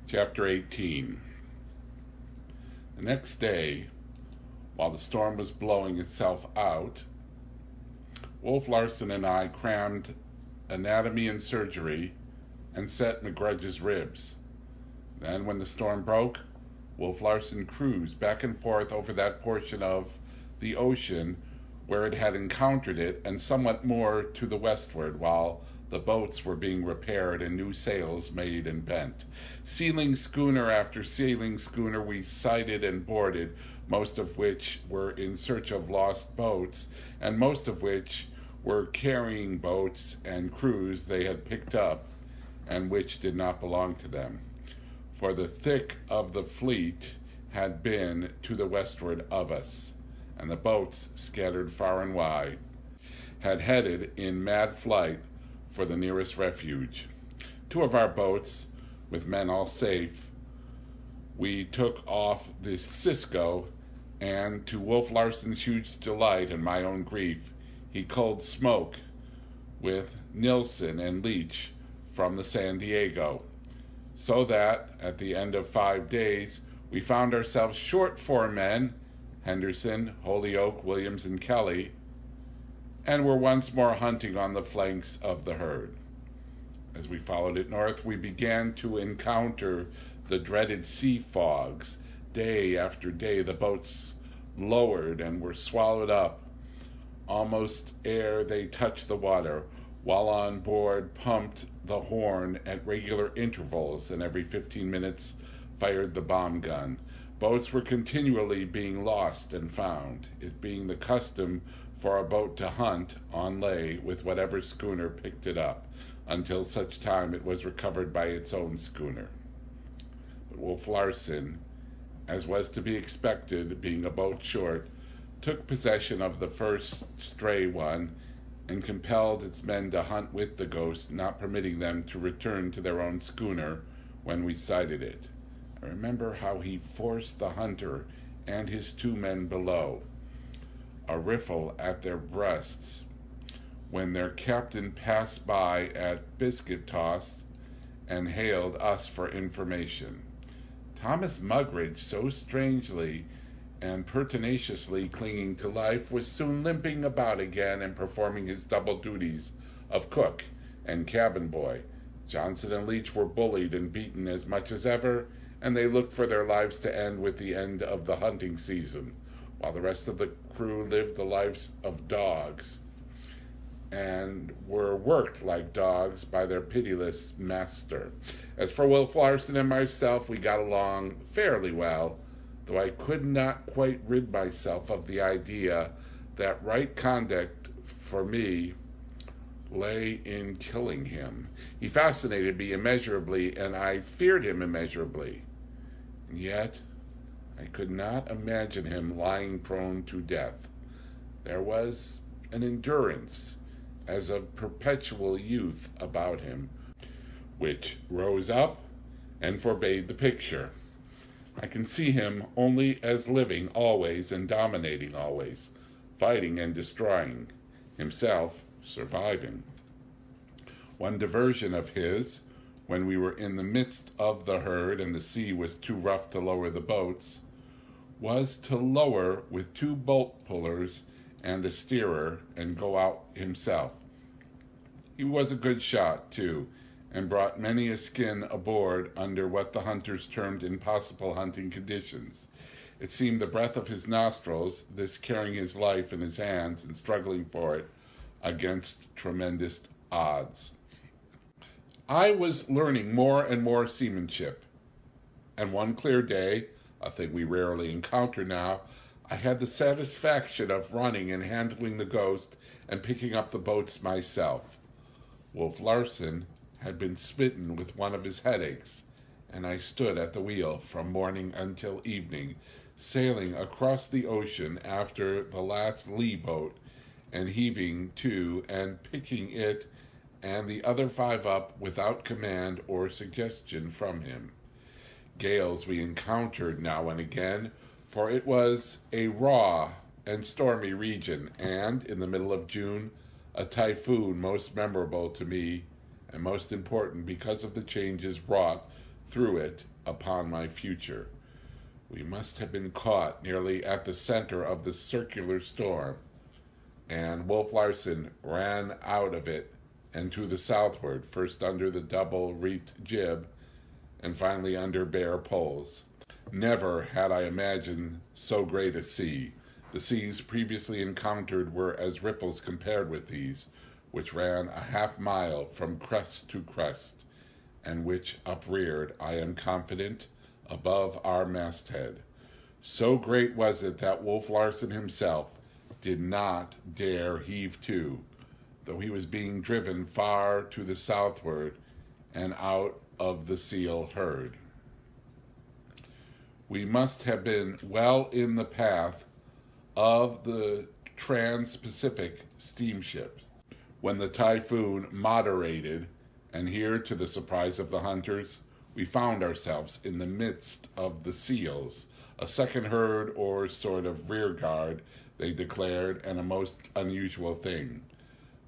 Chapter 18. The next day, while the storm was blowing itself out, Wolf Larson and I crammed anatomy and surgery and set McGrudge's ribs. Then, when the storm broke, Wolf Larson cruised back and forth over that portion of the ocean where it had encountered it and somewhat more to the westward, while the boats were being repaired and new sails made and bent. Sealing schooner after sailing schooner we sighted and boarded, most of which were in search of lost boats, and most of which were carrying boats and crews they had picked up, and which did not belong to them. For the thick of the fleet had been to the westward of us, and the boats, scattered far and wide, had headed in mad flight for the nearest refuge. Two of our boats, with men all safe, we took off the Cisco, and to Wolf Larson's huge delight and my own grief, he culled Smoke with Nilsson and Leach from the San Diego, so that at the end of 5 days we found ourselves short 4 men, Henderson, Holyoke, Williams, and Kelly, and were once more hunting on the flanks of the herd. As we followed it north, we began to encounter the dreaded sea fogs. Day after day the boats lowered and were swallowed up almost ere they touched the water, while on board pumped the horn at regular intervals and every 15 minutes fired the bomb gun. Boats were continually being lost and found, it being the custom for a boat to hunt on lay with whatever schooner picked it up, until such time it was recovered by its own schooner. But Wolf Larson, as was to be expected, being a boat short, took possession of the first stray one and compelled its men to hunt with the ghost, not permitting them to return to their own schooner when we sighted it. I remember how he forced the hunter and his 2 men below, a riffle at their breasts, when their captain passed by at biscuit toss and hailed us for information. Thomas Mugridge, so strangely and pertinaciously clinging to life, was soon limping about again and performing his double duties of cook and cabin boy. Johnson and Leach were bullied and beaten as much as ever, and they looked for their lives to end with the end of the hunting season, while the rest of the crew lived the lives of dogs and were worked like dogs by their pitiless master. As for Wolf Larson and myself, we got along fairly well, though I could not quite rid myself of the idea that right conduct for me lay in killing him. He fascinated me immeasurably, and I feared him immeasurably. And yet I could not imagine him lying prone to death. There was an endurance, as of perpetual youth, about him, which rose up and forbade the picture. I can see him only as living always and dominating always, fighting and destroying, himself surviving. One diversion of his, when we were in the midst of the herd and the sea was too rough to lower the boats, was to lower with 2 bolt pullers and a steerer and go out himself. He was a good shot, too, and brought many a skin aboard under what the hunters termed impossible hunting conditions. It seemed the breath of his nostrils, this carrying his life in his hands and struggling for it against tremendous odds. I was learning more and more seamanship, and one clear day, a thing we rarely encounter now, I had the satisfaction of running and handling the ghost and picking up the boats myself. Wolf Larson had been smitten with one of his headaches, and I stood at the wheel from morning until evening, sailing across the ocean after the last lee boat, and heaving to and picking it and the other 5 up without command or suggestion from him. Gales we encountered now and again, for it was a raw and stormy region, and in the middle of June, a typhoon most memorable to me and most important because of the changes wrought through it upon my future. We must have been caught nearly at the center of the circular storm, and Wolf Larsen ran out of it and to the southward, first under the double-reefed jib, and finally under bare poles. Never had I imagined so great a sea. The seas previously encountered were as ripples compared with these, which ran a half-mile from crest to crest, and which upreared, I am confident, above our masthead. So great was it that Wolf Larsen himself did not dare heave to, though he was being driven far to the southward and out of the seal herd. We must have been well in the path of the Trans-Pacific steamships when the typhoon moderated, and here, to the surprise of the hunters, we found ourselves in the midst of the seals, a second herd or sort of rear guard, they declared, and a most unusual thing.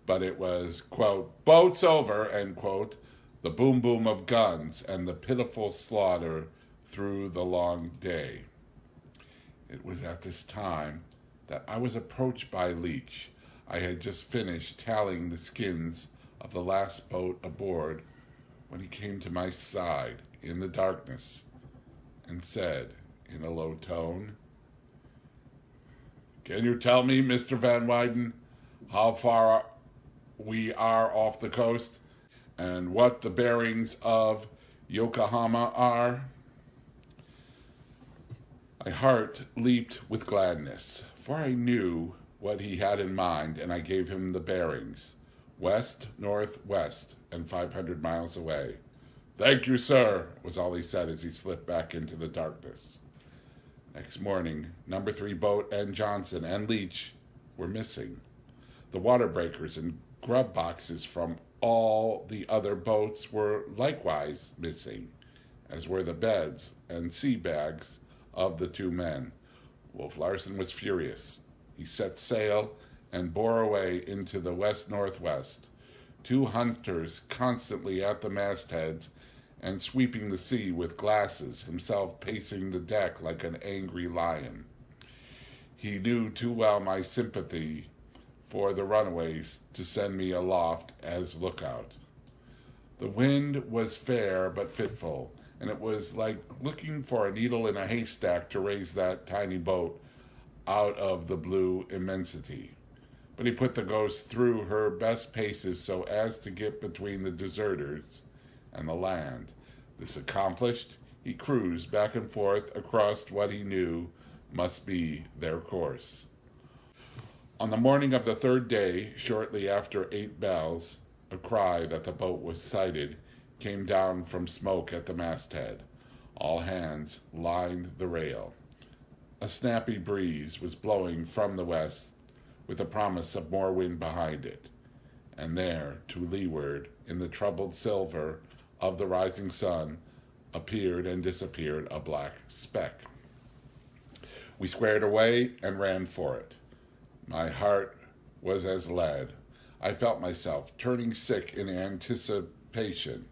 But it was, quote, boats over, end quote, the boom boom of guns and the pitiful slaughter through the long day. It was at this time that I was approached by Leach. I had just finished tallying the skins of the last boat aboard when he came to my side in the darkness and said in a low tone, "Can you tell me, Mr. Van Weyden, how far we are off the coast and what the bearings of Yokohama are?" My heart leaped with gladness, for I knew what he had in mind, and I gave him the bearings: west, northwest, and 500 miles away. "Thank you, sir," was all he said as he slipped back into the darkness. Next morning, number 3 boat and Johnson and Leach were missing. The water breakers and grub boxes from all the other boats were likewise missing, as were the beds and sea bags of the 2 men. Wolf Larsen was furious. He set sail and bore away into the west-northwest, 2 hunters constantly at the mastheads and sweeping the sea with glasses, himself pacing the deck like an angry lion. He knew too well my sympathy for the runaways to send me aloft as lookout. The wind was fair but fitful, and it was like looking for a needle in a haystack to raise that tiny boat out of the blue immensity. But he put the Ghost through her best paces so as to get between the deserters and the land. This accomplished, he cruised back and forth across what he knew must be their course. On the morning of the 3rd day, shortly after 8 bells, a cry that the boat was sighted came down from smoke at the masthead. All hands lined the rail. A snappy breeze was blowing from the west, with a promise of more wind behind it. And there, to leeward, in the troubled silver of the rising sun, appeared and disappeared a black speck. We squared away and ran for it. My heart was as lead. I felt myself turning sick in anticipation.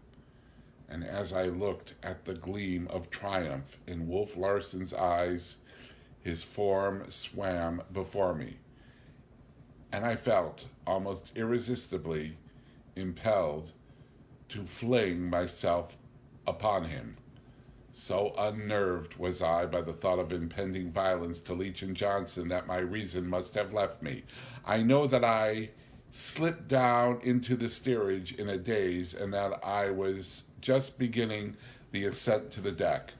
And as I looked at the gleam of triumph in Wolf Larsen's eyes, his form swam before me, and I felt almost irresistibly impelled to fling myself upon him. So unnerved was I by the thought of impending violence to Leach and Johnson that my reason must have left me. I know that I slipped down into the steerage in a daze, and that I was just beginning the ascent to the deck,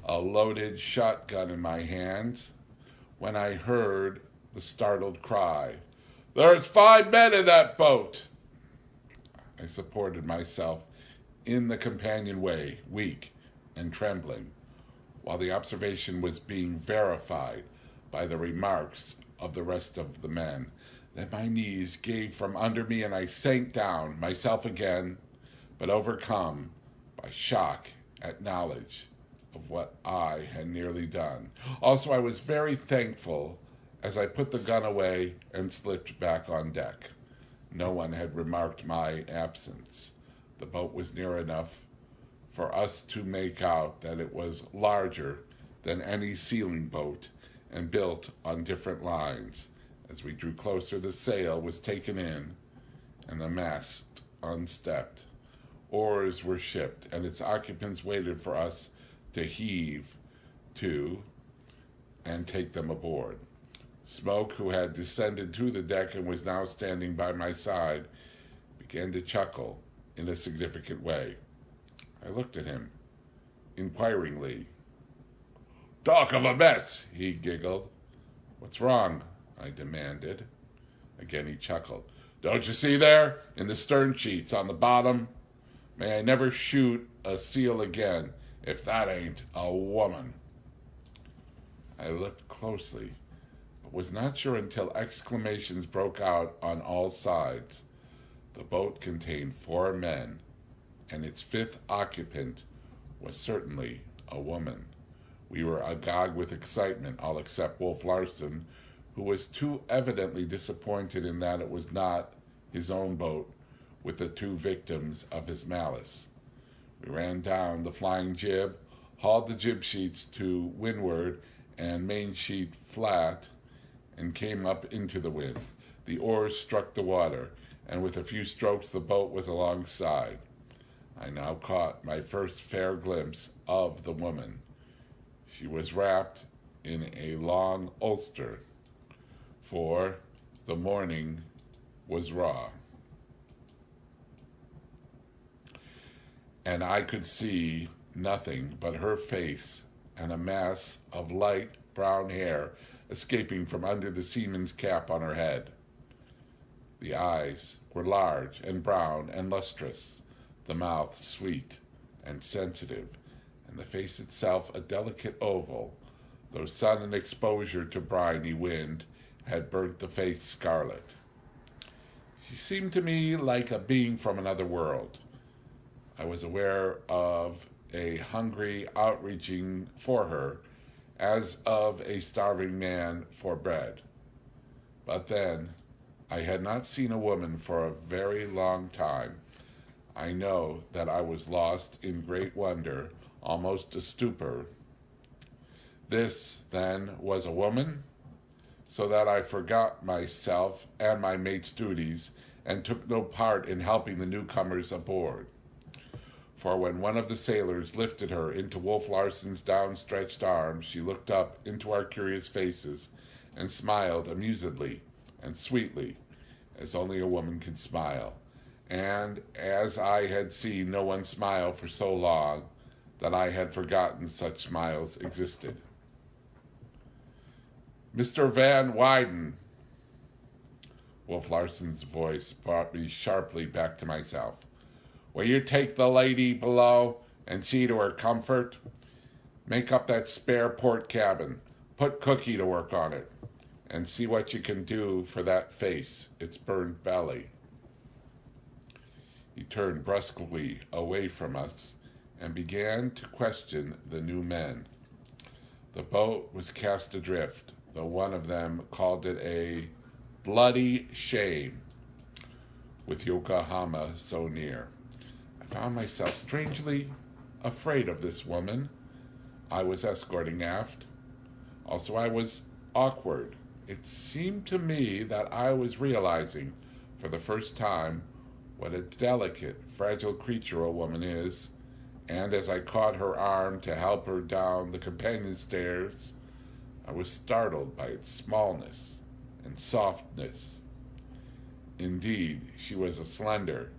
a loaded shotgun in my hands, when I heard the startled cry, "There's 5 men in that boat!" I supported myself in the companionway, weak and trembling, while the observation was being verified by the remarks of the rest of the men. Then my knees gave from under me, and I sank down, myself again, but overcome by shock at knowledge of what I had nearly done. Also, I was very thankful as I put the gun away and slipped back on deck. No one had remarked my absence. The boat was near enough for us to make out that it was larger than any sealing boat and built on different lines. As we drew closer, the sail was taken in and the mast unstepped. Oars were shipped, and its occupants waited for us to heave to and take them aboard. Smoke, who had descended to the deck and was now standing by my side, began to chuckle in a significant way. I looked at him inquiringly. "Talk of a mess," he giggled. "What's wrong?" I demanded. Again he chuckled. "Don't you see there, in the stern sheets on the bottom? May I never shoot a seal again if that ain't a woman." I looked closely, but was not sure until exclamations broke out on all sides. The boat contained 4 men, and its 5th occupant was certainly a woman. We were agog with excitement, all except Wolf Larsen, who was too evidently disappointed in that it was not his own boat with the 2 victims of his malice. We ran down the flying jib, hauled the jib sheets to windward and main sheet flat, and came up into the wind. The oars struck the water, and with a few strokes the boat was alongside. I now caught my first fair glimpse of the woman. She was wrapped in a long ulster, for the morning was raw, and I could see nothing but her face and a mass of light brown hair escaping from under the seaman's cap on her head. The eyes were large and brown and lustrous, the mouth sweet and sensitive, and the face itself a delicate oval, though sun and exposure to briny wind had burnt the face scarlet. She seemed to me like a being from another world. I was aware of a hungry outreaching for her, as of a starving man for bread. But then, I had not seen a woman for a very long time. I know that I was lost in great wonder, almost a stupor. This, then, was a woman? So that I forgot myself and my mate's duties, and took no part in helping the newcomers aboard. For when one of the sailors lifted her into Wolf Larsen's downstretched arms, she looked up into our curious faces and smiled amusedly and sweetly, as only a woman can smile, and as I had seen no one smile for so long that I had forgotten such smiles existed. "Mr. Van Wyden," Wolf Larsen's voice brought me sharply back to myself. "Will you take the lady below and see to her comfort? Make up that spare port cabin. Put Cookie to work on it, and see what you can do for that face, its burned belly." He turned brusquely away from us and began to question the new men. The boat was cast adrift, though one of them called it a bloody shame, with Yokohama so near. I found myself strangely afraid of this woman I was escorting aft. Also, I was awkward. It seemed to me that I was realizing, for the first time, what a delicate, fragile creature a woman is, and as I caught her arm to help her down the companion stairs, I was startled by its smallness and softness. Indeed, she was a slender,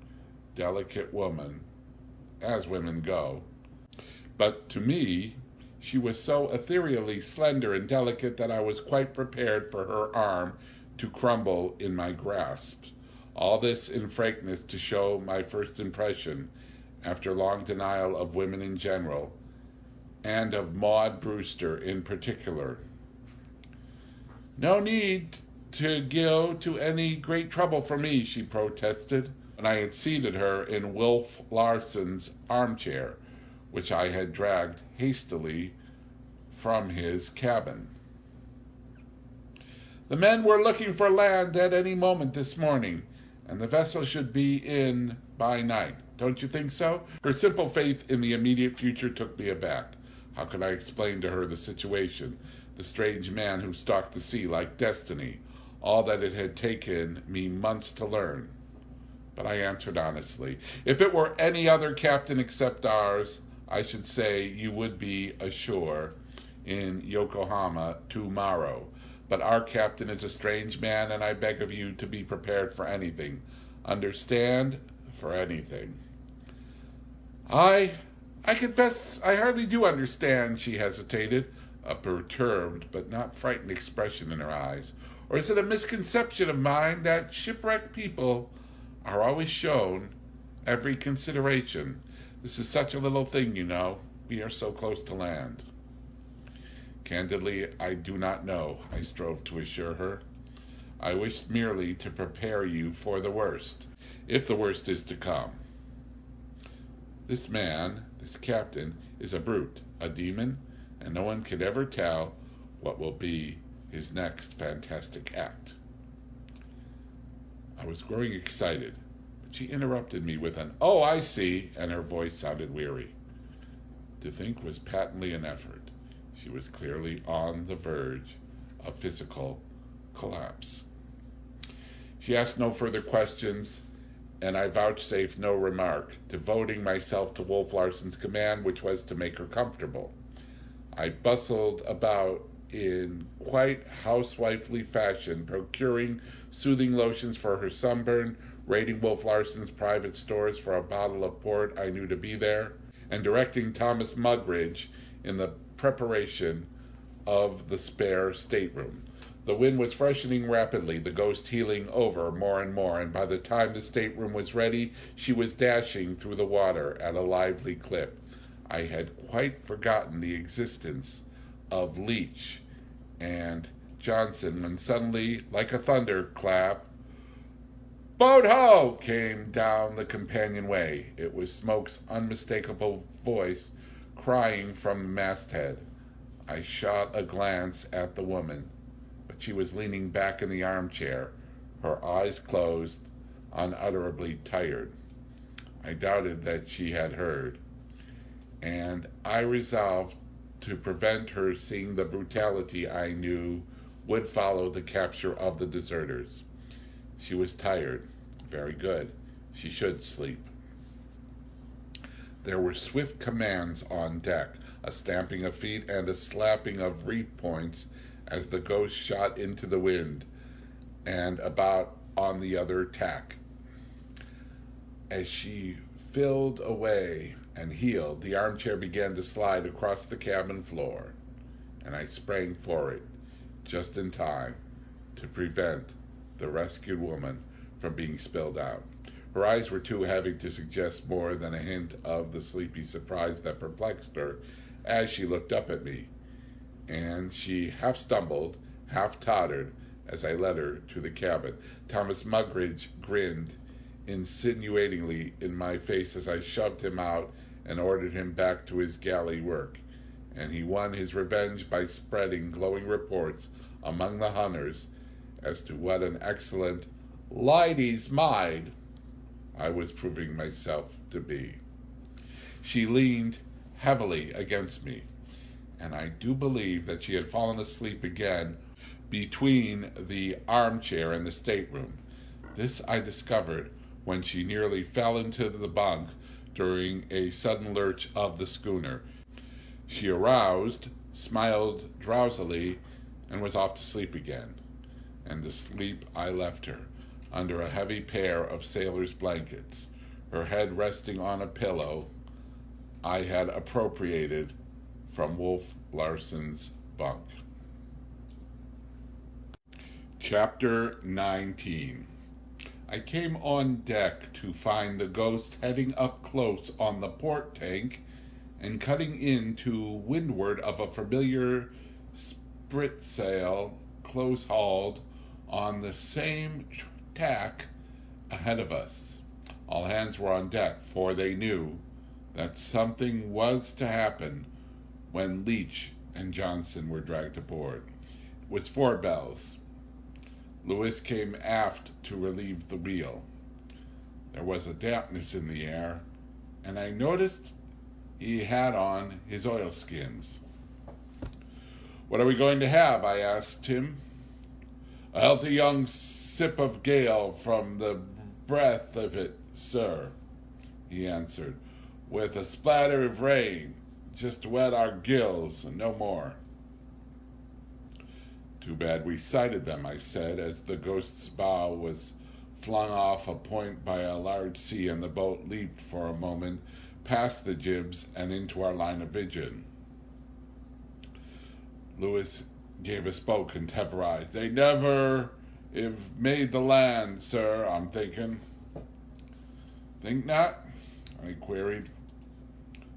delicate woman, as women go, but to me she was so ethereally slender and delicate that I was quite prepared for her arm to crumble in my grasp. All this in frankness to show my first impression, after long denial of women in general, and of Maud Brewster in particular. "No need to go to any great trouble for me," she protested, when I had seated her in Wolf Larsen's armchair, which I had dragged hastily from his cabin. "The men were looking for land at any moment this morning, and the vessel should be in by night. Don't you think so? Her simple faith in the immediate future took me aback. How could I explain to her the situation, the strange man who stalked the sea like destiny, all that it had taken me months to learn? But I answered honestly, if it were any other captain except ours, I should say you would be ashore in Yokohama tomorrow. But our captain is a strange man, and I beg of you to be prepared for anything. Understand? For anything. I confess I hardly do understand, she hesitated, a perturbed but not frightened expression in her eyes. Or is it a misconception of mine that shipwrecked people are always shown every consideration? This is such a little thing, you know. We are so close to land. Candidly, I do not know, I strove to assure her. I wished merely to prepare you for the worst, if the worst is to come. This man, this captain, is a brute, a demon, and no one could ever tell what will be his next fantastic act. I was growing excited, but she interrupted me with an, "Oh, I see," and her voice sounded weary. To think was patently an effort. She was clearly on the verge of physical collapse. She asked no further questions, and I vouchsafed no remark, devoting myself to Wolf Larsen's command, which was to make her comfortable. I bustled about in quite housewifely fashion, procuring soothing lotions for her sunburn, raiding Wolf Larsen's private stores for a bottle of port I knew to be there, and directing Thomas Mugridge in the preparation of the spare stateroom. The wind was freshening rapidly, the ghost heeling over more and more, and by the time the stateroom was ready, she was dashing through the water at a lively clip. I had quite forgotten the existence of Leach and Johnson when suddenly, like a thunderclap, "Boat ho!" came down the companionway. It was Smoke's unmistakable voice crying from the masthead. I shot a glance at the woman, but she was leaning back in the armchair, her eyes closed, unutterably tired. I doubted that she had heard, and I resolved to prevent her seeing the brutality I knew would follow the capture of the deserters. She was tired. Very good. She should sleep. There were swift commands on deck, a stamping of feet and a slapping of reef points as the ghost shot into the wind and about on the other tack. As she filled away and heeled, the armchair began to slide across the cabin floor, and I sprang for it just in time to prevent the rescued woman from being spilled out. Her eyes were too heavy to suggest more than a hint of the sleepy surprise that perplexed her as she looked up at me, and she half stumbled, half tottered as I led her to the cabin. Thomas Mugridge grinned insinuatingly in my face as I shoved him out and ordered him back to his galley work, and he won his revenge by spreading glowing reports among the hunters as to what an excellent lady's maid I was proving myself to be. She leaned heavily against me, and I do believe that she had fallen asleep again between the armchair and the stateroom. This I discovered when she nearly fell into the bunk during a sudden lurch of the schooner. She aroused, smiled drowsily, and was off to sleep again. And to sleep I left her, under a heavy pair of sailor's blankets, her head resting on a pillow I had appropriated from Wolf Larsen's bunk. Chapter 19. I came on deck to find the ghost heading up close on the port tank and cutting in to windward of a familiar spritsail close hauled on the same tack ahead of us. All hands were on deck, for they knew that something was to happen when Leach and Johnson were dragged aboard. It was 4 bells. Lewis came aft to relieve the wheel. There was a dampness in the air, and I noticed he had on his oilskins. "What are we going to have?" I asked him. "A healthy young sip of gale from the breath of it, sir," he answered, "with a splatter of rain, just to wet our gills and no more." "Too bad we sighted them," I said, as the Ghost's bow was flung off a point by a large sea and the boat leaped for a moment past the jibs and into our line of vision. Lewis gave a spoke and temporized. "They never have made the land, sir, I'm thinking." "Think not?" I queried.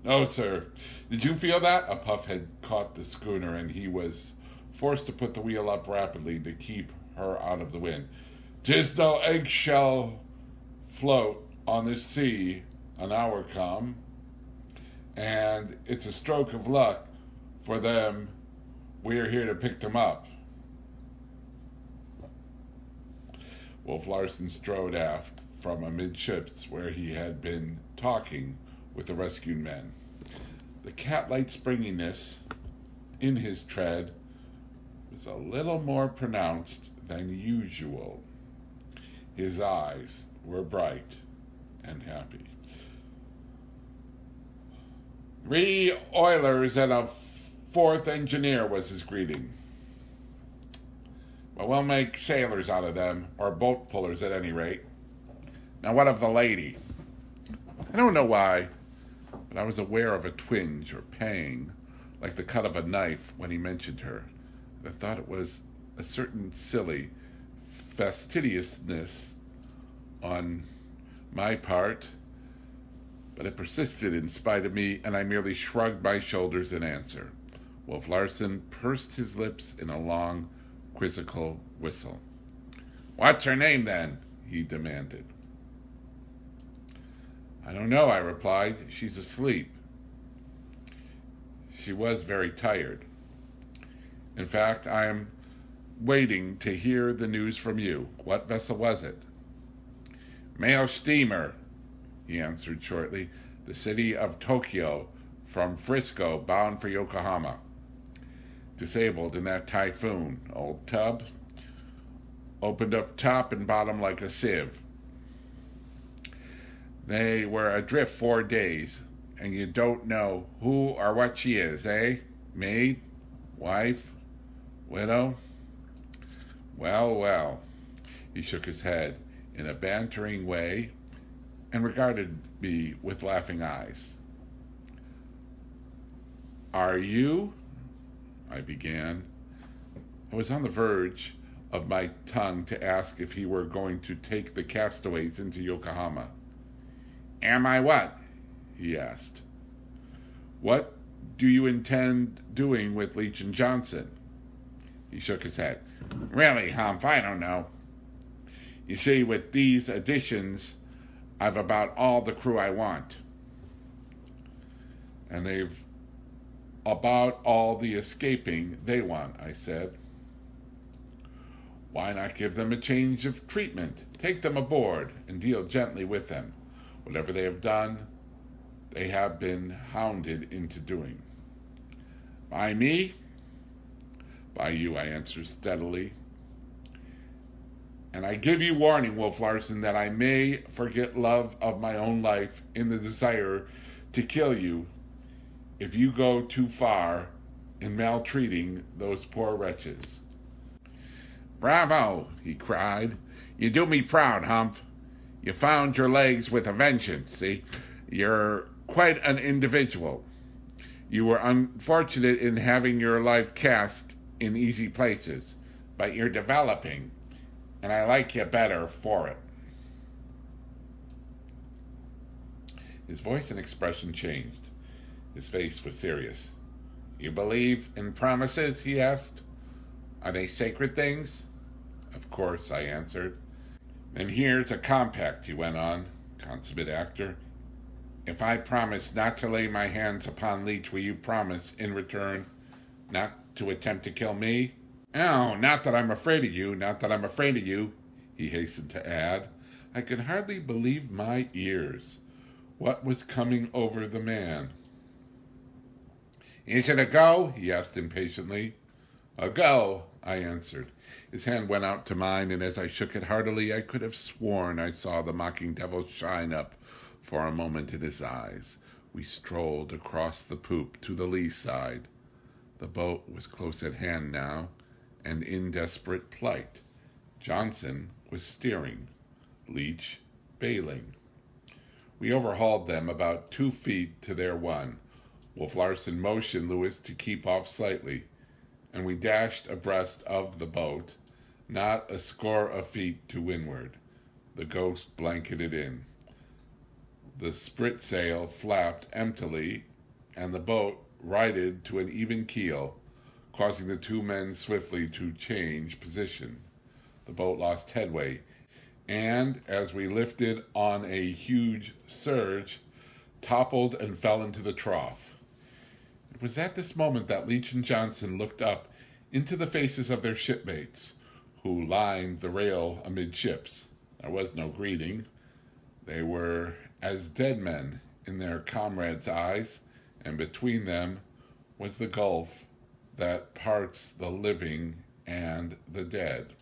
"No, sir. Did you feel that?" A puff had caught the schooner, and he was forced to put the wheel up rapidly to keep her out of the wind. "'Tis no eggshell float on the sea an hour come, and it's a stroke of luck for them we're here to pick them up." Wolf Larsen strode aft from amidships where he had been talking with the rescued men. The cat-like springiness in his tread was a little more pronounced than usual. His eyes were bright and happy. "3 oilers and a 4th engineer," was his greeting. "But we'll make sailors out of them, or boat pullers at any rate. Now what of the lady?" I don't know why, but I was aware of a twinge or pang, like the cut of a knife, when he mentioned her. I thought it was a certain silly fastidiousness on my part, but it persisted in spite of me, and I merely shrugged my shoulders in answer. Wolf Larsen pursed his lips in a long, quizzical whistle. "What's her name, then?" he demanded. "I don't know," I replied. "She's asleep." She was very tired. "In fact, I am waiting to hear the news from you. What vessel was it?" "Mail steamer," he answered shortly. "The city of Tokyo, from Frisco, bound for Yokohama. Disabled in that typhoon. Old tub. Opened up top and bottom like a sieve. They were adrift 4 days, and you don't know who or what she is, eh? Maid? Wife? Widow? Well, well." He shook his head in a bantering way and regarded me with laughing eyes. "Are you?" I began. I was on the verge of my tongue to ask if he were going to take the castaways into Yokohama. "Am I what?" he asked. "What do you intend doing with Leach and Johnson?" He shook his head. "Really, Hump, I don't know. You see, with these additions, I've about all the crew I want. And they've about all the escaping they want," I said. "Why not give them a change of treatment? Take them aboard and deal gently with them. Whatever they have done, they have been hounded into doing." "By me?" "By you," I answered steadily. "And I give you warning, Wolf Larsen, that I may forget love of my own life in the desire to kill you if you go too far in maltreating those poor wretches." "Bravo!" he cried. "You do me proud, Hump. You found your legs with a vengeance, see? You're quite an individual. You were unfortunate in having your life cast in easy places, but you're developing, and I like you better for it." His voice and expression changed. His face was serious. "You believe in promises?" he asked. "Are they sacred things?" "Of course," I answered. "And here's a compact," he went on, consummate actor. "If I promise not to lay my hands upon Leach, will you promise, in return, not to attempt to kill me?" "Oh, not that I'm afraid of you, not that I'm afraid of you," he hastened to add. I could hardly believe my ears. what was coming over the man. "Is it a go?" he asked impatiently. "A go," I answered. His hand went out to mine, and as I shook it heartily, I could have sworn I saw the mocking devil shine up for a moment in his eyes. We strolled across the poop to the lee side. The boat was close at hand now, and in desperate plight. Johnson was steering, Leach bailing. We overhauled them about 2 feet to their 1. Wolf Larsen motioned Lewis to keep off slightly, and we dashed abreast of the boat, not a score of feet to windward. The Ghost blanketed in. The spritsail flapped emptily, and the boat righted to an even keel, causing the 2 men swiftly to change position. The boat lost headway, and as we lifted on a huge surge, toppled and fell into the trough. It was at this moment that Leach and Johnson looked up into the faces of their shipmates, who lined the rail amidships. There was no greeting. They were as dead men in their comrades' eyes, and between them was the gulf that parts the living and the dead.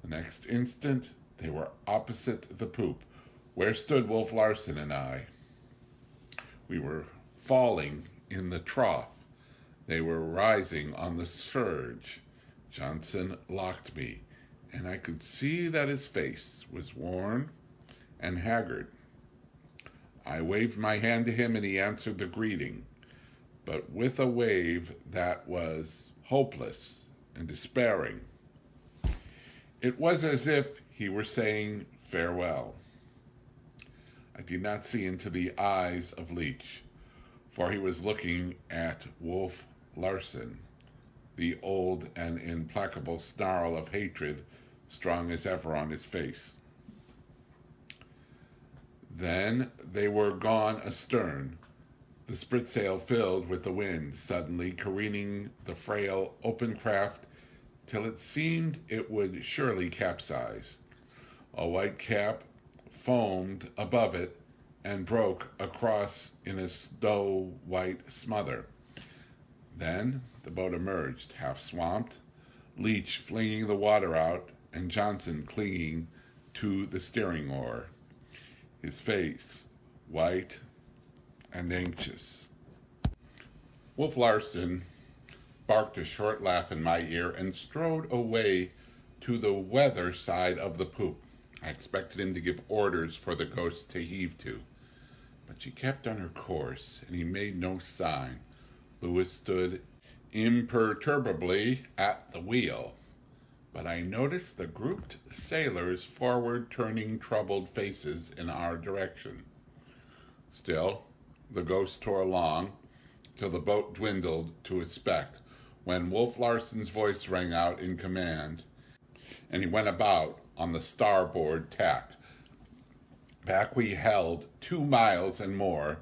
The next instant they were opposite the poop, where stood Wolf Larsen and I. We were falling in the trough. They were rising on the surge. Johnson locked me, and I could see that his face was worn and haggard. I waved my hand to him, and he answered the greeting, but with a wave that was hopeless and despairing. It was as if he were saying farewell. I did not see into the eyes of Leach, for he was looking at Wolf Larsen, the old and implacable snarl of hatred strong as ever on his face. Then they were gone astern, the spritsail filled with the wind, suddenly careening the frail open craft till it seemed it would surely capsize. A white cap foamed above it and broke across in a snow-white smother. Then the boat emerged, half swamped, Leach flinging the water out and Johnson clinging to the steering oar, his face white and anxious. Wolf Larsen barked a short laugh in my ear and strode away to the weather side of the poop. I expected him to give orders for the Ghost to heave to, but she kept on her course, and he made no sign. Lewis stood imperturbably at the wheel, but I noticed the grouped sailors forward turning troubled faces in our direction. Still, the Ghost tore along till the boat dwindled to a speck, when Wolf Larsen's voice rang out in command, and he went about on the starboard tack. Back we held 2 miles and more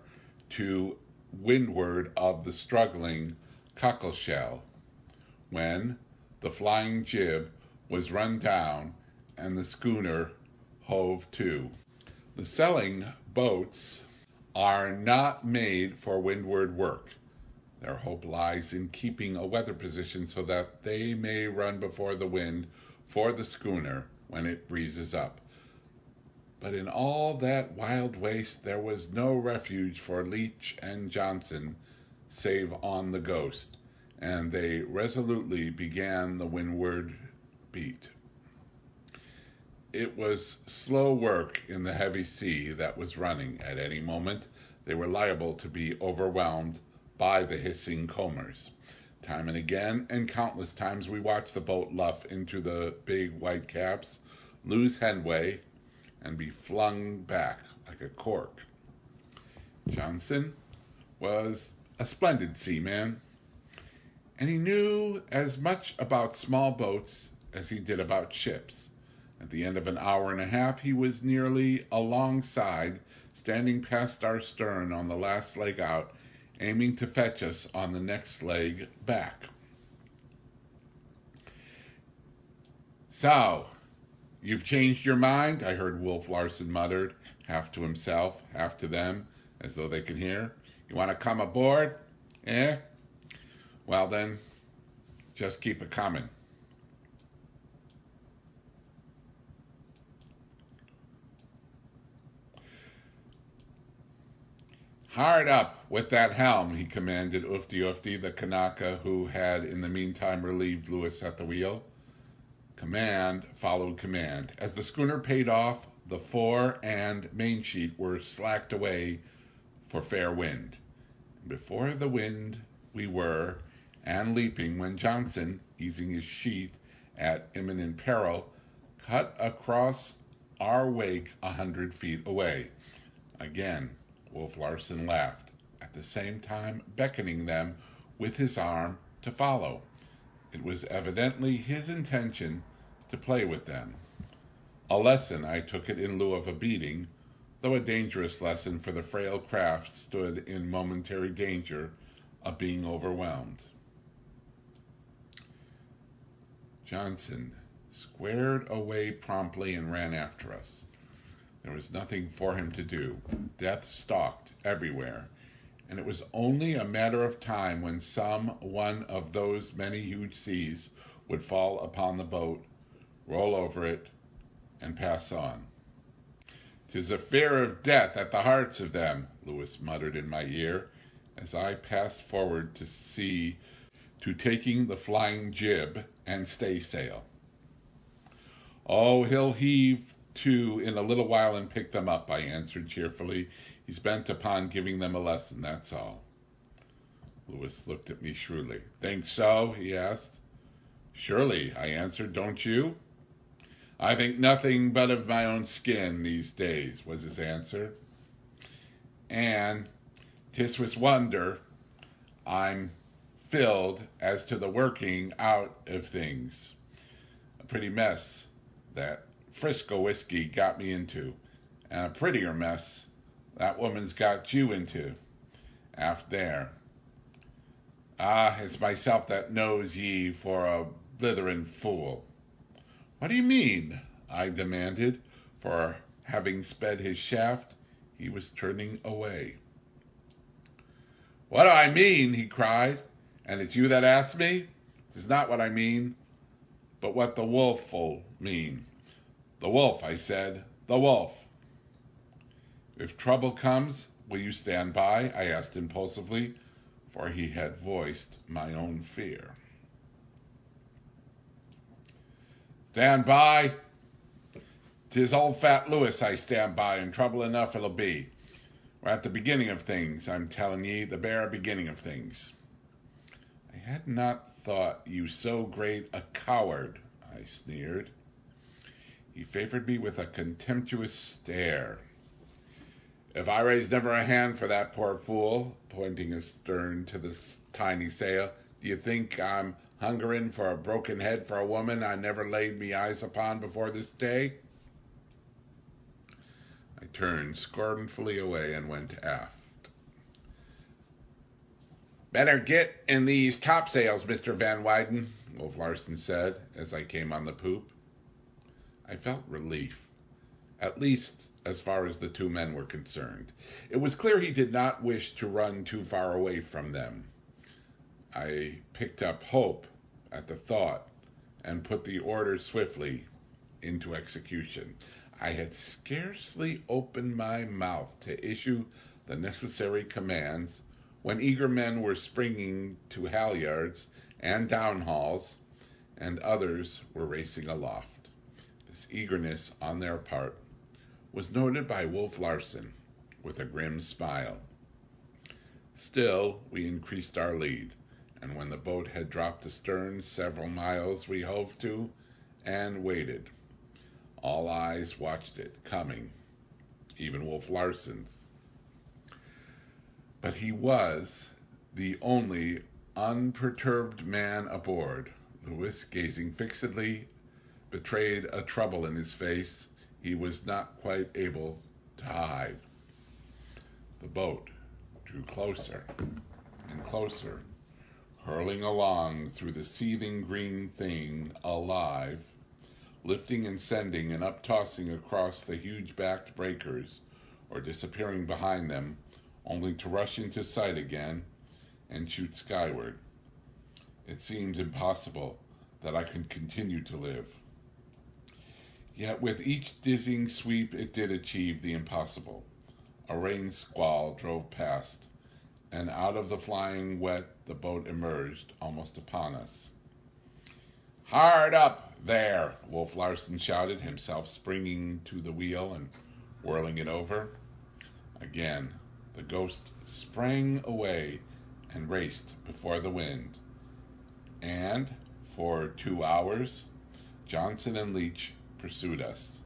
to windward of the struggling cockleshell, when the flying jib was run down and the schooner hove to. The sailing boats are not made for windward work. Their hope lies in keeping a weather position so that they may run before the wind for the schooner when it breezes up. But in all that wild waste there was no refuge for Leach and Johnson save on the Ghost, and they resolutely began the windward beat. It was slow work in the heavy sea that was running. At any moment they were liable to be overwhelmed by the hissing combers. Time and again, and countless times, we watched the boat luff into the big white caps, lose headway, and be flung back like a cork. Johnson was a splendid seaman, and he knew as much about small boats as he did about ships. At the end of an hour and a half, he was nearly alongside, standing past our stern on the last leg out, aiming to fetch us on the next leg back. "So, you've changed your mind?" I heard Wolf Larsen muttered, half to himself, half to them, as though they could hear. You want to come aboard? Eh? Well then, just keep it coming. Hard up with that helm, he commanded Ufti Ufti, the Kanaka, who had in the meantime relieved Lewis at the wheel. Command followed command. As the schooner paid off, the fore and main sheet were slacked away for fair wind. Before the wind we were, and leaping, when Johnson, easing his sheet at imminent peril, cut across our wake 100 feet away. Again, Wolf Larsen laughed, at the same time beckoning them with his arm to follow. It was evidently his intention to play with them. A lesson, I took it, in lieu of a beating, though a dangerous lesson, for the frail craft stood in momentary danger of being overwhelmed. Johnson squared away promptly and ran after us. There was nothing for him to do. Death stalked everywhere, and it was only a matter of time when some one of those many huge seas would fall upon the boat, roll over it, and pass on. "'Tis a fear of death at the hearts of them," Lewis muttered in my ear, as I passed forward to taking the flying jib and staysail. "Oh, he'll heave to in a little while and pick them up," I answered cheerfully. "He's bent upon giving them a lesson, that's all." Lewis looked at me shrewdly. "Think so?" he asked. "Surely," I answered. "Don't you?" "I think nothing but of my own skin these days," was his answer. "And 'tis with wonder I'm filled as to the working out of things. A pretty mess that Frisco whiskey got me into, and a prettier mess that woman's got you into, aft there. Ah, it's myself that knows ye for a blitherin' fool." "What do you mean?" I demanded, for having sped his shaft, he was turning away. "What do I mean?" he cried. "And it's you that asked me? 'Tis not what I mean, but what the wolf'll mean." "The wolf," I said, "the wolf." "If trouble comes, will you stand by?" I asked impulsively, for he had voiced my own fear. "Stand by? 'Tis old fat Lewis I stand by, and trouble enough it'll be. We're at the beginning of things, I'm telling ye, the bare beginning of things." "I had not thought you so great a coward," I sneered. He favored me with a contemptuous stare. "If I raised never a hand for that poor fool," pointing astern to the tiny sail, "do you think I'm hungerin' for a broken head for a woman I never laid me eyes upon before this day?" I turned scornfully away and went aft. "Better get in these topsails, Mr. Van Weyden," Wolf Larsen said as I came on the poop. I felt relief, at least as far as the two men were concerned. It was clear he did not wish to run too far away from them. I picked up hope at the thought and put the order swiftly into execution. I had scarcely opened my mouth to issue the necessary commands when eager men were springing to halyards and downhauls, and others were racing aloft. This eagerness on their part was noted by Wolf Larsen with a grim smile. Still, we increased our lead, and when the boat had dropped astern several miles, we hove to and waited. All eyes watched it coming, even Wolf Larsen's. But he was the only unperturbed man aboard. Lewis, gazing fixedly, betrayed a trouble in his face he was not quite able to hide. The boat drew closer and closer, hurling along through the seething green thing alive, lifting and sending and uptossing across the huge-backed breakers, or disappearing behind them, only to rush into sight again and shoot skyward. It seemed impossible that I could continue to live. Yet with each dizzying sweep it did achieve the impossible. A rain squall drove past, and out of the flying wet the boat emerged almost upon us. "Hard up there!" Wolf Larsen shouted, himself springing to the wheel and whirling it over. Again, the ghost sprang away and raced before the wind. And for 2 hours, Johnson and Leach pursued us.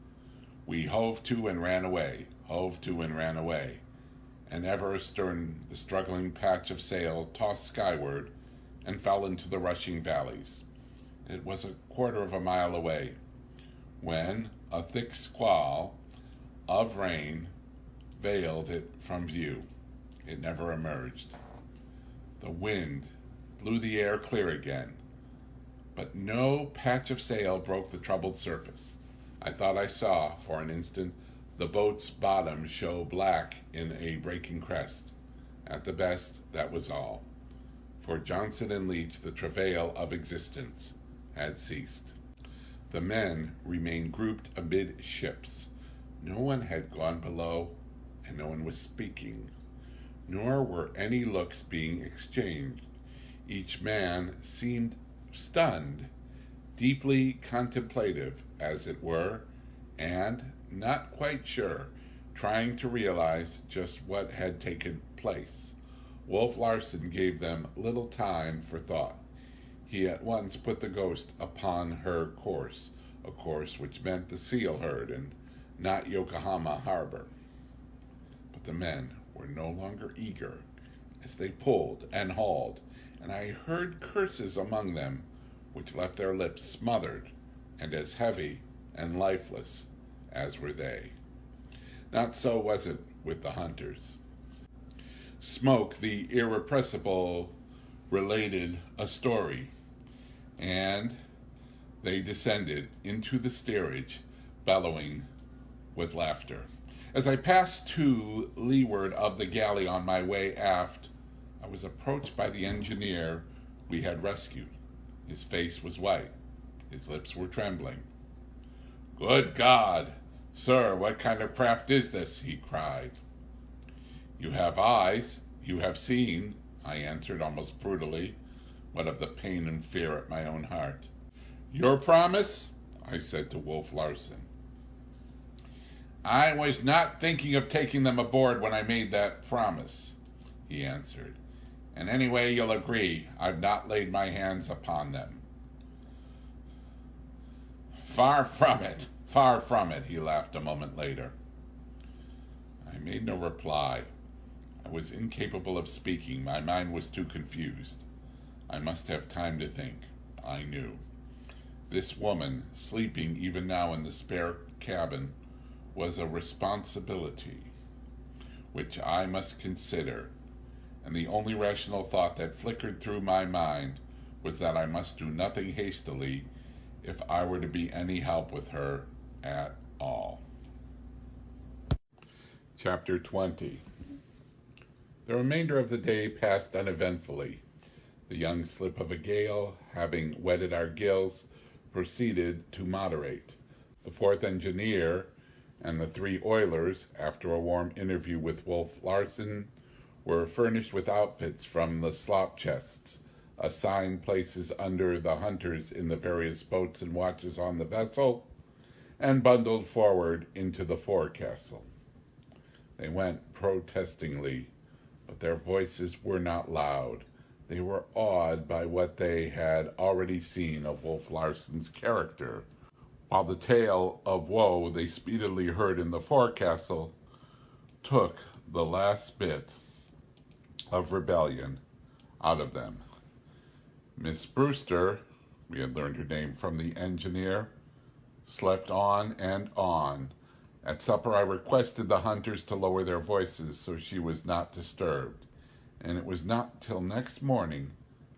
We hove to and ran away, hove to and ran away, and ever astern the struggling patch of sail tossed skyward and fell into the rushing valleys. It was a quarter of a mile away, when a thick squall of rain veiled it from view. It never emerged. The wind blew the air clear again, but no patch of sail broke the troubled surface. I thought I saw, for an instant, the boat's bottom show black in a breaking crest. At the best, that was all. For Johnson and Leach, the travail of existence had ceased. The men remained grouped amidships. No one had gone below, and no one was speaking, nor were any looks being exchanged. Each man seemed stunned, deeply contemplative, as it were, and not quite sure, trying to realize just what had taken place. Wolf Larsen gave them little time for thought. He at once put the ghost upon her course, a course which meant the seal herd and not Yokohama Harbor. But the men were no longer eager, as they pulled and hauled, and I heard curses among them which left their lips smothered and as heavy and lifeless as were they. Not so was it with the hunters. Smoke, the irrepressible, related a story, and they descended into the steerage, bellowing with laughter. As I passed to leeward of the galley on my way aft, I was approached by the engineer we had rescued. His face was white. His lips were trembling. "Good God! Sir, what kind of craft is this?" he cried. "You have eyes. You have seen," I answered almost brutally, what of the pain and fear at my own heart. "Your promise?" I said to Wolf Larsen. "I was not thinking of taking them aboard when I made that promise," he answered. "And anyway, you'll agree, I've not laid my hands upon them." Far from it, he laughed a moment later. I made no reply. I was incapable of speaking. My mind was too confused. I must have time to think. I knew. This woman, sleeping even now in the spare cabin, was a responsibility which I must consider, and the only rational thought that flickered through my mind was that I must do nothing hastily if I were to be any help with her at all. Chapter 20. The remainder of the day passed uneventfully. The young slip of a gale, having wetted our gills, proceeded to moderate. The fourth engineer and the 3 oilers, after a warm interview with Wolf Larsen, were furnished with outfits from the slop chests, assigned places under the hunters in the various boats and watches on the vessel, and bundled forward into the forecastle. They went protestingly, but their voices were not loud. They were awed by what they had already seen of Wolf Larsen's character, while the tale of woe they speedily heard in the forecastle took the last bit of rebellion out of them. Miss Brewster, we had learned her name from the engineer, slept on and on. At supper I requested the hunters to lower their voices so she was not disturbed, and it was not till next morning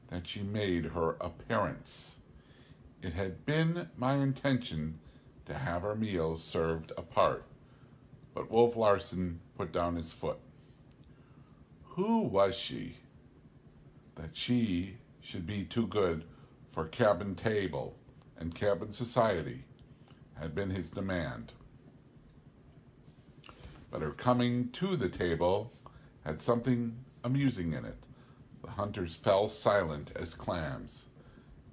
that she made her appearance. It had been my intention to have our meals served apart, But Wolf Larsen put down his foot. Who was she that she should be too good for cabin table and cabin society had been his demand. But her coming to the table had something amusing in it. The hunters fell silent as clams.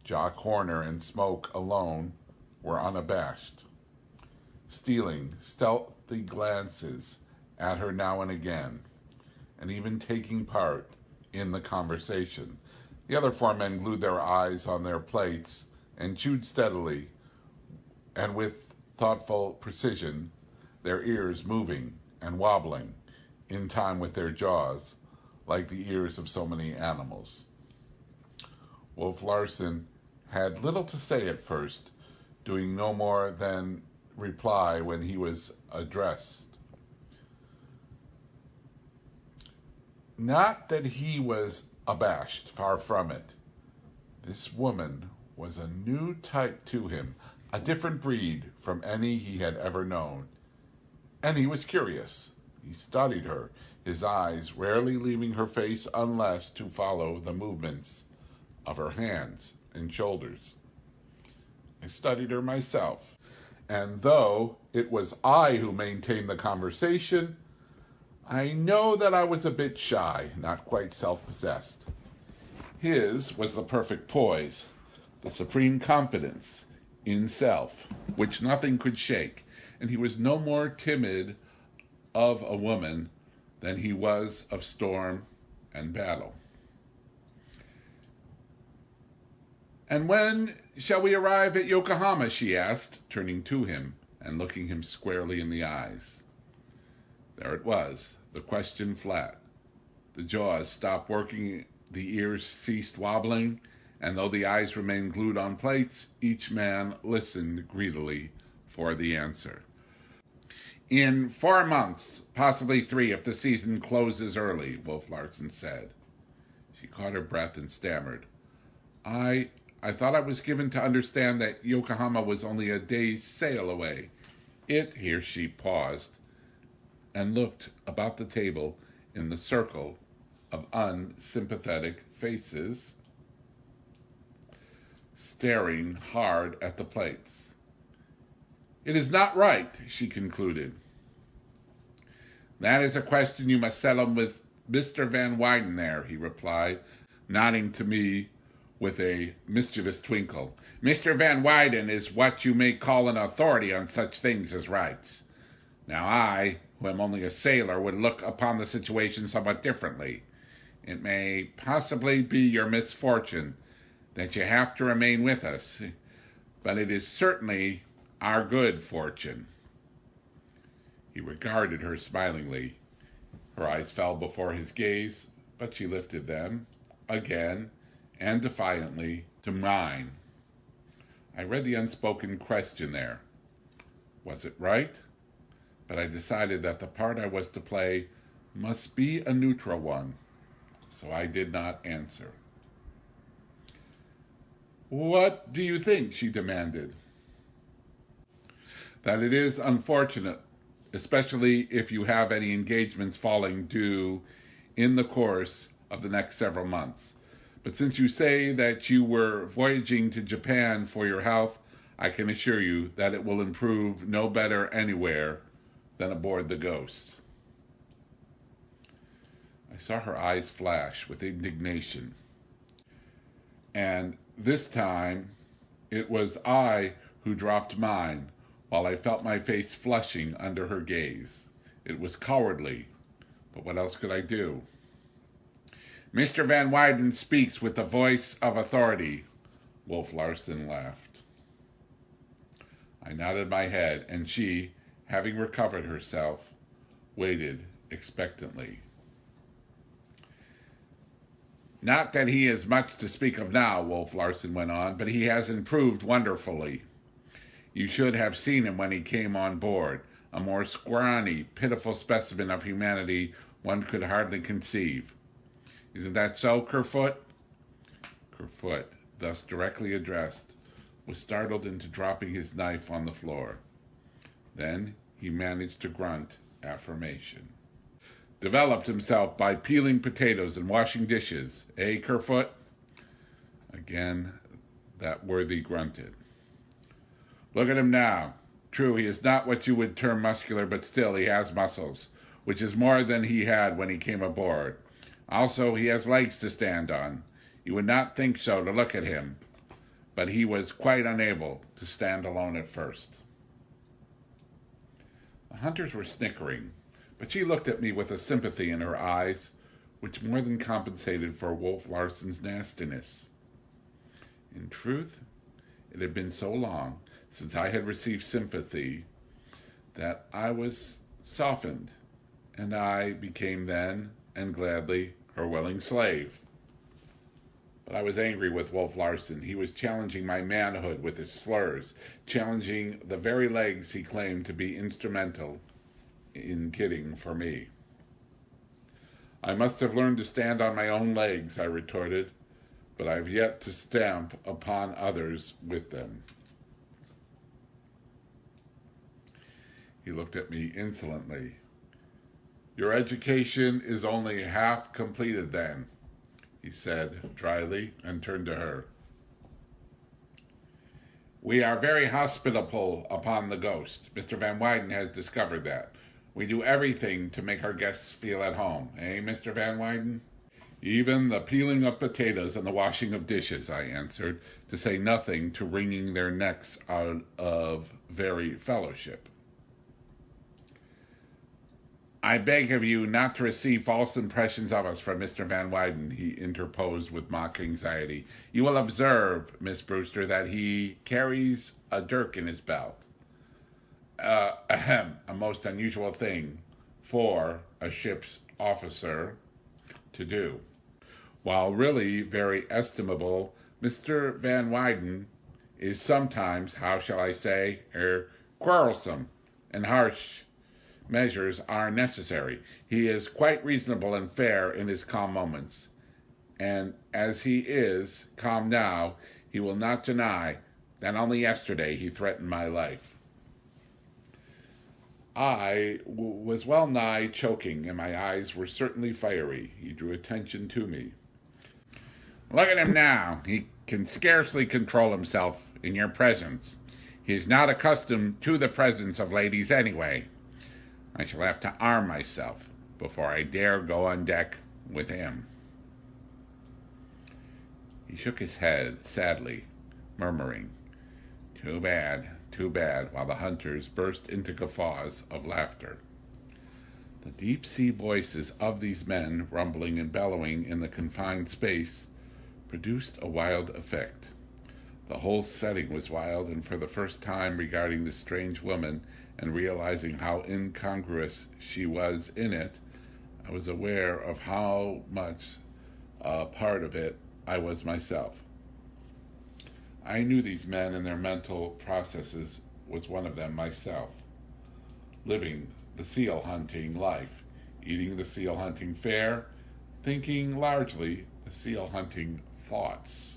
Jock Horner and Smoke alone were unabashed, stealing stealthy glances at her now and again, and even taking part in the conversation. The other four men glued their eyes on their plates and chewed steadily and with thoughtful precision, their ears moving and wobbling in time with their jaws, like the ears of so many animals. Wolf Larsen had little to say at first, doing no more than reply when he was addressed. Not that he was abashed, far from it. This woman was a new type to him, a different breed from any he had ever known. And he was curious. He studied her, his eyes rarely leaving her face unless to follow the movements of her hands and shoulders. I studied her myself, and though it was I who maintained the conversation, I know that I was a bit shy, not quite self-possessed. His was the perfect poise, the supreme confidence in self, which nothing could shake, and he was no more timid of a woman than he was of storm and battle. "And when shall we arrive at Yokohama?" she asked, turning to him and looking him squarely in the eyes. There it was, the question flat. The jaws stopped working, the ears ceased wobbling, and though the eyes remained glued on plates, each man listened greedily for the answer. "In 4 months, possibly 3 if the season closes early," Wolf Larsen said. She caught her breath and stammered. I thought I was given to understand that Yokohama was only a day's sail away. Here she paused and looked about the table in the circle of unsympathetic faces, staring hard at the plates. "It is not right," she concluded. "That is a question you must settle with Mr. Van Wyden there," he replied, nodding to me with a mischievous twinkle. "Mr. Van Wyden is what you may call an authority on such things as rights. Now I, who am only a sailor, would look upon the situation somewhat differently. It may possibly be your misfortune that you have to remain with us, but it is certainly our good fortune." He regarded her smilingly. Her eyes fell before his gaze, but she lifted them again and defiantly to mine. I read the unspoken question there. Was it right? But I decided that the part I was to play must be a neutral one, so I did not answer. "What do you think?" she demanded. "That it is unfortunate, especially if you have any engagements falling due in the course of the next several months. But since you say that you were voyaging to Japan for your health, I can assure you that it will improve no better anywhere than aboard the Ghost." I saw her eyes flash with indignation. And this time, it was I who dropped mine, while I felt my face flushing under her gaze. It was cowardly, but what else could I do? "Mr. Van Wyden speaks with the voice of authority," Wolf Larsen laughed. I nodded my head, and she, having recovered herself, waited expectantly. "Not that he is much to speak of now," Wolf Larsen went on, "but he has improved wonderfully. You should have seen him when he came on board, a more scrawny, pitiful specimen of humanity one could hardly conceive. Isn't that so, Kerfoot?" Kerfoot, thus directly addressed, was startled into dropping his knife on the floor. Then he managed to grunt affirmation. Developed himself by peeling potatoes and washing dishes. Eh, Kerfoot? Again, that worthy grunted. Look at him now. True, he is not what you would term muscular, but still he has muscles, which is more than he had when he came aboard. Also, he has legs to stand on. You would not think so to look at him, but he was quite unable to stand alone at first. The hunters were snickering, but she looked at me with a sympathy in her eyes which more than compensated for Wolf Larsen's nastiness. In truth, it had been so long since I had received sympathy that I was softened, and I became then, and gladly, her willing slave. But I was angry with Wolf Larsen. He was challenging my manhood with his slurs, challenging the very legs he claimed to be instrumental in getting for me. I must have learned to stand on my own legs, I retorted, but I have yet to stamp upon others with them. He looked at me insolently. Your education is only half completed then, he said dryly, and turned to her. We are very hospitable upon the Ghost. Mr. Van Weyden has discovered that. We do everything to make our guests feel at home. Eh, Mr. Van Weyden? Even the peeling of potatoes and the washing of dishes, I answered, to say nothing to wringing their necks out of very fellowship. I beg of you not to receive false impressions of us from Mr. Van Weyden, he interposed with mock anxiety. You will observe, Miss Brewster, that he carries a dirk in his belt. A most unusual thing for a ship's officer to do. While really very estimable, Mr. Van Weyden is sometimes, how shall I say, quarrelsome, and harsh measures are necessary. He is quite reasonable and fair in his calm moments, and as he is calm now, he will not deny that only yesterday he threatened my life. I was well nigh choking, and my eyes were certainly fiery. He drew attention to me. Look at him now. He can scarcely control himself in your presence. He is not accustomed to the presence of ladies anyway. I shall have to arm myself before I dare go on deck with him. He shook his head sadly, murmuring, too bad, while the hunters burst into guffaws of laughter. The deep-sea voices of these men, rumbling and bellowing in the confined space, produced a wild effect. The whole setting was wild, and for the first time, regarding this strange woman and realizing how incongruous she was in it, I was aware of how much part of it I was myself. I knew these men and their mental processes, was one of them myself, living the seal hunting life, eating the seal hunting fare, thinking largely the seal hunting thoughts.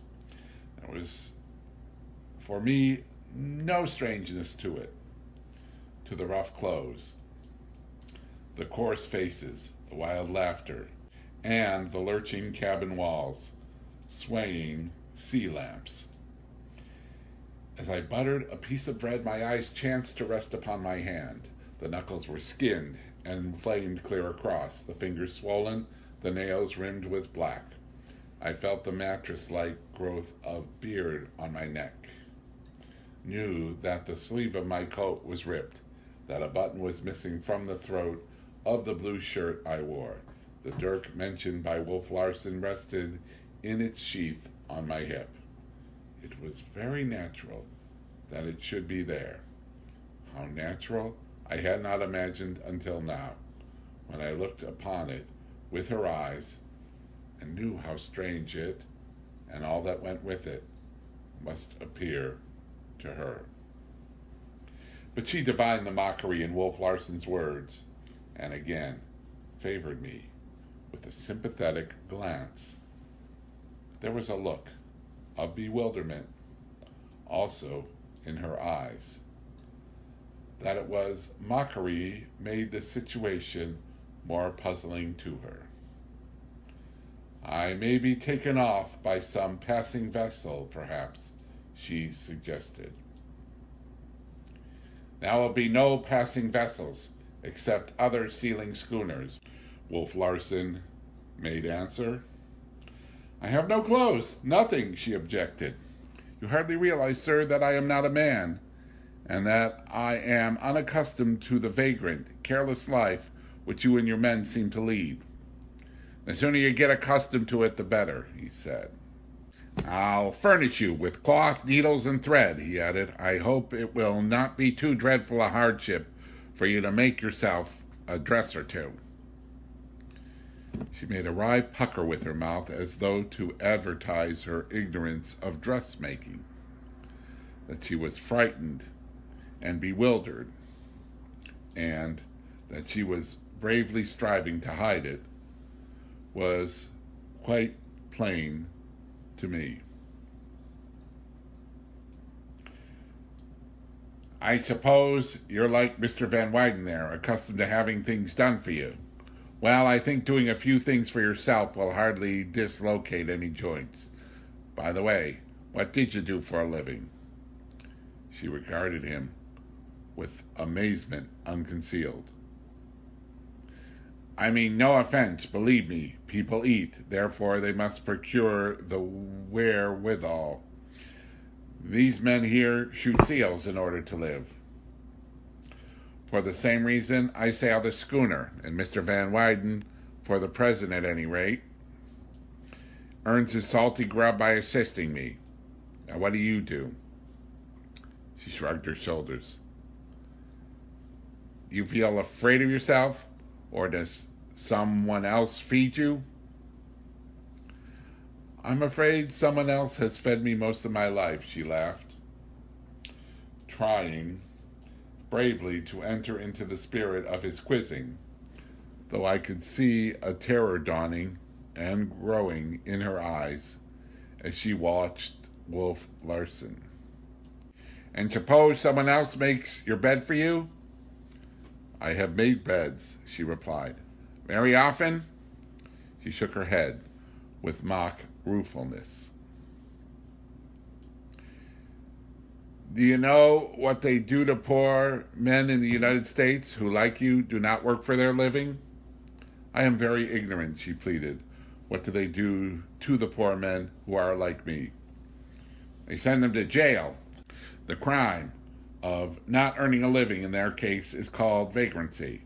There was, for me, no strangeness to it, to the rough clothes, the coarse faces, the wild laughter, and the lurching cabin walls, swaying sea lamps. As I buttered a piece of bread, my eyes chanced to rest upon my hand. The knuckles were skinned and flamed clear across, the fingers swollen, the nails rimmed with black. I felt the mattress-like growth of beard on my neck. Knew that the sleeve of my coat was ripped, that a button was missing from the throat of the blue shirt I wore. The dirk mentioned by Wolf Larsen rested in its sheath on my hip. It was very natural that it should be there. How natural, I had not imagined until now, when I looked upon it with her eyes and knew how strange it, and all that went with it, must appear to her. But she divined the mockery in Wolf Larsen's words, and again favored me with a sympathetic glance. There was a look of bewilderment also in her eyes. that it was mockery made the situation more puzzling to her. "I may be taken off by some passing vessel, perhaps," she suggested. "There will be no passing vessels, except other sealing schooners," Wolf Larsen made answer. "I have no clothes, nothing," she objected. "You hardly realize, sir, that I am not a man, and that I am unaccustomed to the vagrant, careless life which you and your men seem to lead." "The sooner you get accustomed to it, the better," he said. "I'll furnish you with cloth, needles, and thread," he added. "I hope it will not be too dreadful a hardship for you to make yourself a dress or two." She made a wry pucker with her mouth as though to advertise her ignorance of dressmaking. That she was frightened and bewildered, and that she was bravely striving to hide it, was quite plain to me. "I suppose you're like Mr. Van Weyden there, accustomed to having things done for you. Well, I think doing a few things for yourself will hardly dislocate any joints. By the way, what did you do for a living?" She regarded him with amazement unconcealed. "I mean no offense, believe me. People eat, therefore they must procure the wherewithal. These men here shoot seals in order to live. For the same reason, I sail the schooner, and Mr. Van Weyden, for the present at any rate, earns his salty grub by assisting me. Now what do you do?" She shrugged her shoulders. "You feel afraid of yourself? Or does someone else feed you?" "I'm afraid someone else has fed me most of my life," she laughed, trying bravely to enter into the spirit of his quizzing, though I could see a terror dawning and growing in her eyes as she watched Wolf Larsen. "And suppose someone else makes your bed for you?" "I have made beds," she replied. "Very often?" She shook her head with mock ruefulness. "Do you know what they do to poor men in the United States who, like you, do not work for their living?" "I am very ignorant," she pleaded. "What do they do to the poor men who are like me?" "They send them to jail. The crime of not earning a living in their case is called vagrancy.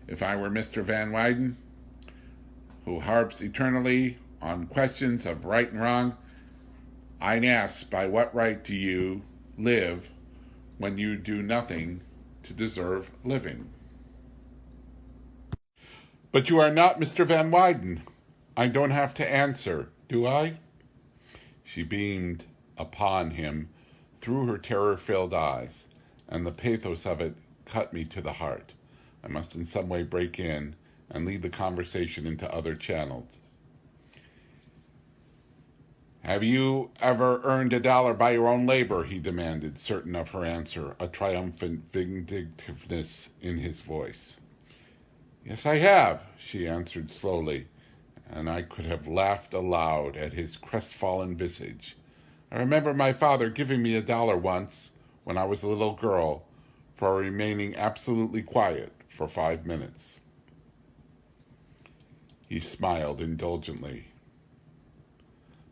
If I were Mr. Van Weyden, who harps eternally on questions of right and wrong, I'd ask, by what right do you live when you do nothing to deserve living?" "But you are not Mr. Van Weyden. I don't have to answer, do I?" She beamed upon him through her terror-filled eyes, and the pathos of it cut me to the heart. I must in some way break in and lead the conversation into other channels. "Have you ever earned $1 by your own labor?" he demanded, certain of her answer, a triumphant vindictiveness in his voice. "Yes, I have," she answered slowly, and I could have laughed aloud at his crestfallen visage. "I remember my father giving me $1 once, when I was a little girl, for remaining absolutely quiet for 5 minutes." He smiled indulgently.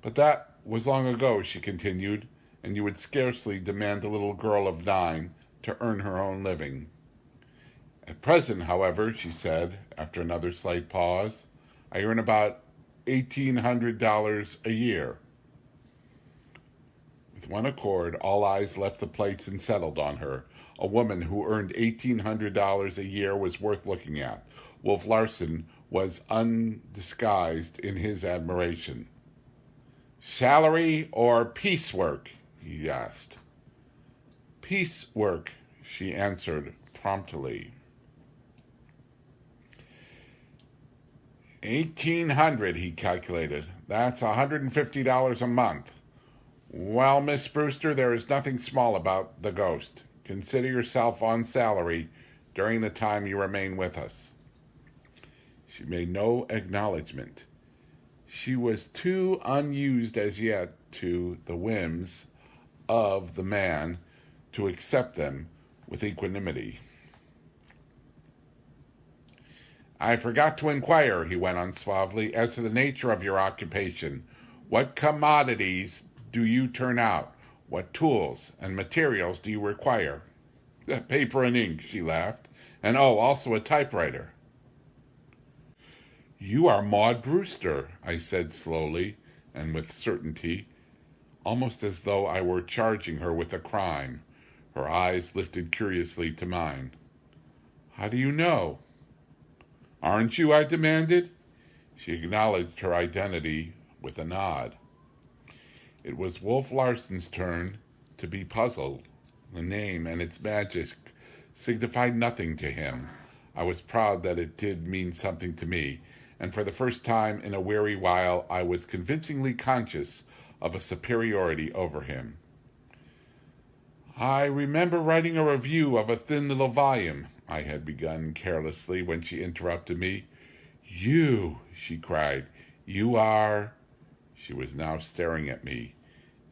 "But that was long ago," she continued, "and you would scarcely demand a little girl of 9 to earn her own living. At present, however," she said, after another slight pause, "I earn about $1,800 a year." With one accord, all eyes left the plates and settled on her. A woman who earned $1,800 a year was worth looking at. Wolf Larsen was undisguised in his admiration. "Salary or piecework?" he asked. "Piecework," she answered promptly. $1,800, he calculated. "That's $150 a month. Well, Miss Brewster, there is nothing small about the ghost. Consider yourself on salary during the time you remain with us." She made no acknowledgement. She was too unused as yet to the whims of the man to accept them with equanimity. "I forgot to inquire," he went on suavely, "as to the nature of your occupation. What commodities do you turn out? What tools and materials do you require?" "Paper and ink," she laughed. "And also a typewriter." "You are Maud Brewster," I said slowly and with certainty, almost as though I were charging her with a crime. Her eyes lifted curiously to mine. "How do you know?" "Aren't you?" I demanded. She acknowledged her identity with a nod. It was Wolf Larsen's turn to be puzzled. The name and its magic signified nothing to him. I was proud that it did mean something to me, and for the first time in a weary while I was convincingly conscious of a superiority over him. "I remember writing a review of a thin little volume," I had begun carelessly when she interrupted me. "You," she cried, "you are—" She was now staring at me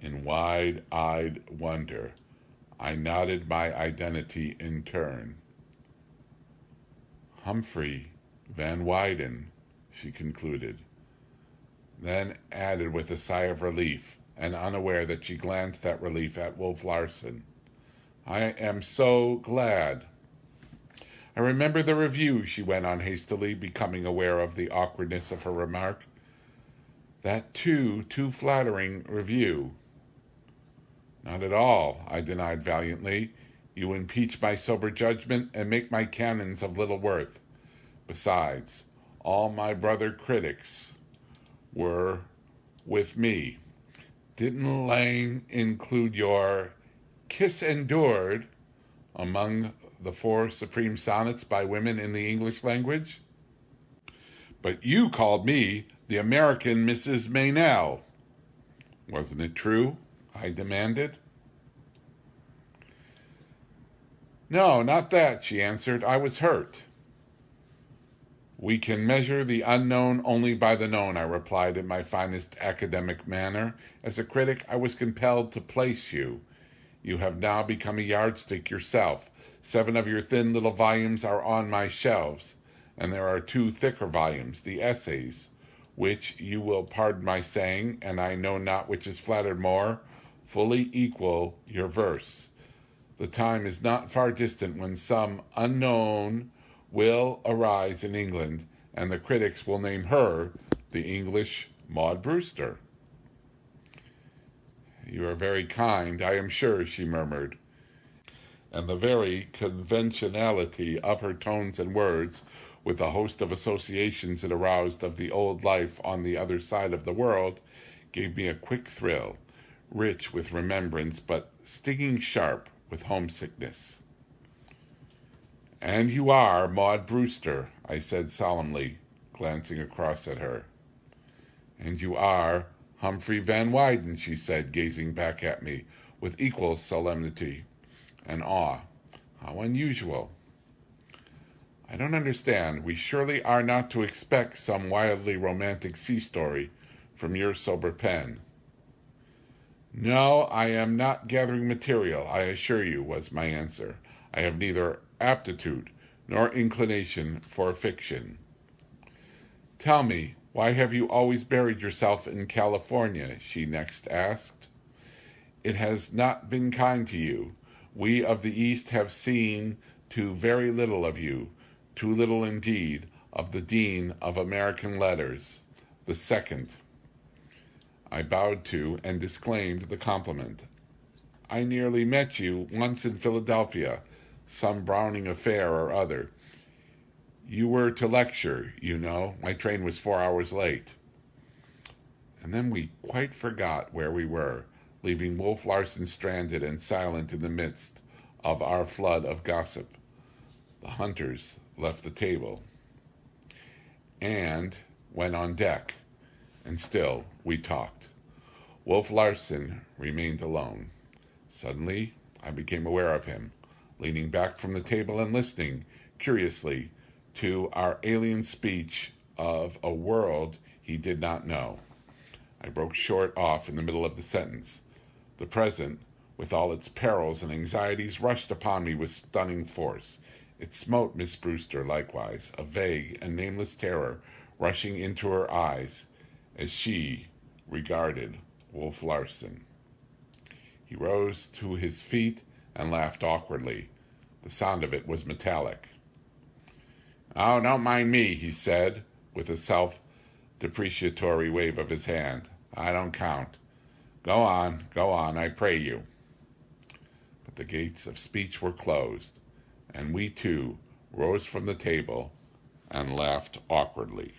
in wide-eyed wonder. I nodded my identity in turn. "Humphrey Van Weyden," she concluded, then added with a sigh of relief, and unaware that she glanced that relief at Wolf Larsen, "I am so glad." "I remember the review," she went on hastily, becoming aware of the awkwardness of her remark. "That too flattering review." "Not at all," I denied valiantly. "You impeach my sober judgment and make my canons of little worth. Besides, all my brother critics were with me. Didn't Lang include your Kiss Endured among the 4 supreme sonnets by women in the English language?" "But you called me the American Mrs. Meynell." "Wasn't it true?" I demanded. "No, not that," she answered. "I was hurt." "We can measure the unknown only by the known," I replied in my finest academic manner. "As a critic, I was compelled to place you. You have now become a yardstick yourself. 7 of your thin little volumes are on my shelves, and there are 2 thicker volumes, the essays, which, you will pardon my saying, and I know not which is flattered more, fully equal your verse. The time is not far distant when some unknown will arise in England, and the critics will name her the English Maud Brewster." "You are very kind, I am sure," she murmured, and the very conventionality of her tones and words, with the host of associations it aroused of the old life on the other side of the world, gave me a quick thrill, rich with remembrance but stinging sharp with homesickness. "And you are Maud Brewster," I said solemnly, glancing across at her. "And you are Humphrey Van Weyden," she said, gazing back at me with equal solemnity and awe. "How unusual." "I don't understand. We surely are not to expect some wildly romantic sea story from your sober pen." "No, I am not gathering material, I assure you," was my answer. "I have neither aptitude nor inclination for fiction." "Tell me, why have you always buried yourself in California?" she next asked. "It has not been kind to you. We of the East have seen too very little of you, too little indeed of the Dean of American Letters, the second." I bowed to and disclaimed the compliment. "I nearly met you once in Philadelphia, some Browning affair or other. You were to lecture, you know. My train was 4 hours late." And then we quite forgot where we were, leaving Wolf Larsen stranded and silent in the midst of our flood of gossip. The hunters left the table and went on deck, and still we talked. Wolf Larsen remained alone. Suddenly I became aware of him, leaning back from the table and listening, curiously, to our alien speech of a world he did not know. I broke short off in the middle of the sentence. The present, with all its perils and anxieties, rushed upon me with stunning force. It smote Miss Brewster likewise, a vague and nameless terror rushing into her eyes as she regarded Wolf Larsen. He rose to his feet and laughed awkwardly. The sound of it was metallic. "Oh, don't mind me," he said, with a self-depreciatory wave of his hand. "I don't count. Go on, I pray you." But the gates of speech were closed, and we too rose from the table and laughed awkwardly.